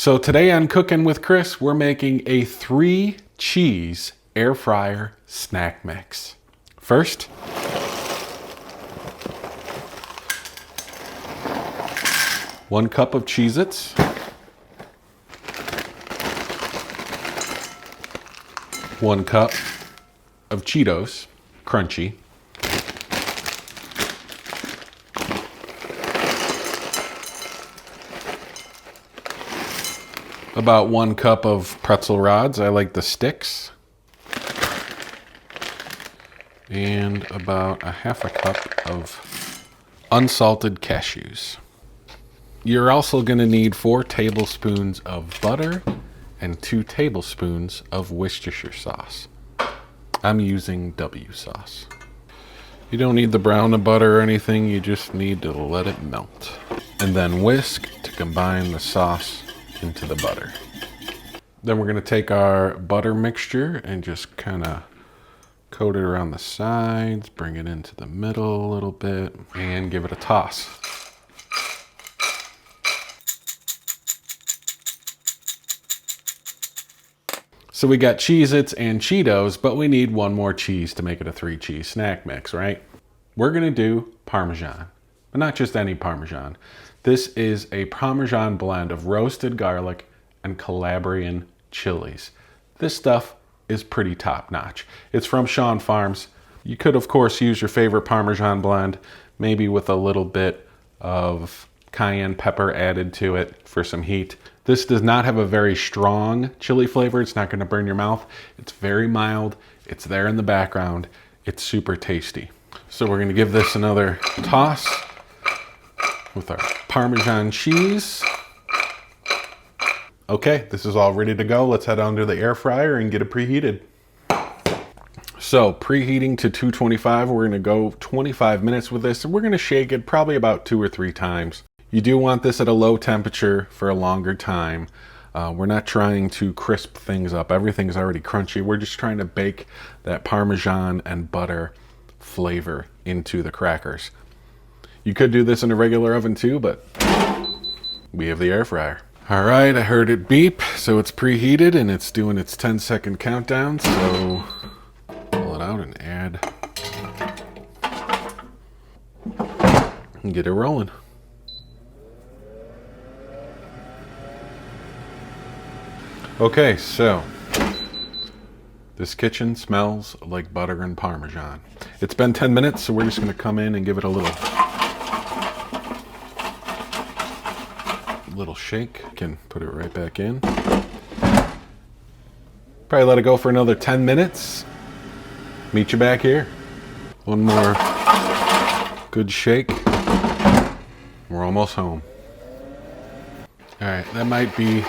So today on Cooking with Chris, we're making a 3-cheese air fryer snack mix. First, one cup of Cheez-Its, one cup of Cheetos, crunchy, about 1 cup of pretzel rods. I like the sticks. And about a half a cup of unsalted cashews. You're also going to need 4 tablespoons of butter and 2 tablespoons of Worcestershire sauce. I'm using W sauce. You don't need the brown of butter or anything, you just need to let it melt. And then whisk to combine the sauce into the butter. Then we're going to take our butter mixture and just kind of coat it around the sides, bring it into the middle a little bit, and give it a toss. So we got Cheez-Its and Cheetos, but we need one more cheese to make it a 3-cheese snack mix, right? We're gonna do Parmesan, but not just any Parmesan. This is a Parmesan blend of roasted garlic and Calabrian chilies. This stuff is pretty top notch. It's from Shawhan Farms. You could of course use your favorite Parmesan blend, maybe with a little bit of cayenne pepper added to it for some heat. This does not have a very strong chili flavor. It's not gonna burn your mouth. It's very mild. It's there in the background. It's super tasty. So we're gonna give this another toss with our Parmesan cheese. Okay, this is all ready to go. Let's head on to the air fryer and get it preheated. So preheating to 225, we're gonna go 25 minutes with this, and we're gonna shake it probably about 2 or 3 times. You do want this at a low temperature for a longer time. We're not trying to crisp things up. Everything's already crunchy. We're just trying to bake that Parmesan and butter flavor into the crackers. You could do this in a regular oven too, but we have the air fryer. All right, I heard it beep, so it's preheated and it's doing its 10-second countdown. So pull it out and add and get it rolling. Okay, so this kitchen smells like butter and Parmesan. It's been 10 minutes, so we're just gonna come in and give it a little shake. Can put it right back in. Probably let it go for another 10 minutes. Meet you back here. One more good shake. We're almost home. All right, that might be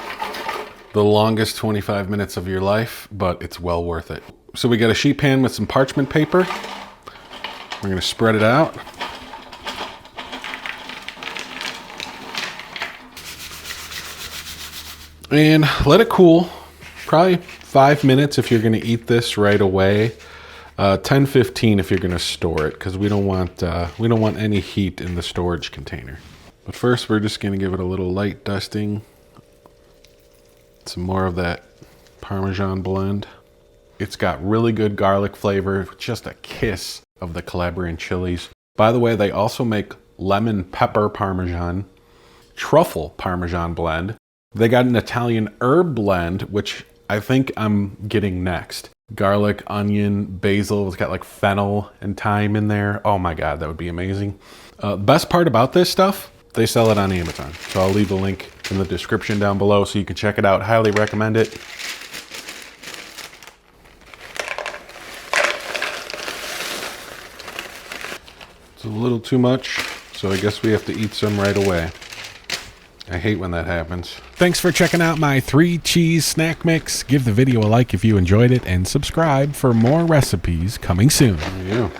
the longest 25 minutes of your life, but it's well worth it. So we got a sheet pan with some parchment paper. We're gonna spread it out. And let it cool, probably 5 minutes if you're gonna eat this right away. 10-15 if you're gonna store it, because we don't want any heat in the storage container. But first we're just gonna give it a little light dusting. Some more of that Parmesan blend. It's got really good garlic flavor, just a kiss of the Calabrian chilies. By the way, they also make lemon pepper Parmesan, truffle Parmesan blend. They got an Italian herb blend, which I think I'm getting next. Garlic, onion, basil. It's got like fennel and thyme in there. Oh my God, that would be amazing. Best part about this stuff, they sell it on Amazon. So I'll leave a link in the description down below so you can check it out. Highly recommend it. It's a little too much, so I guess we have to eat some right away. I hate when that happens. Thanks for checking out my 3-cheese snack mix. Give the video a like if you enjoyed it and subscribe for more recipes coming soon. There you go.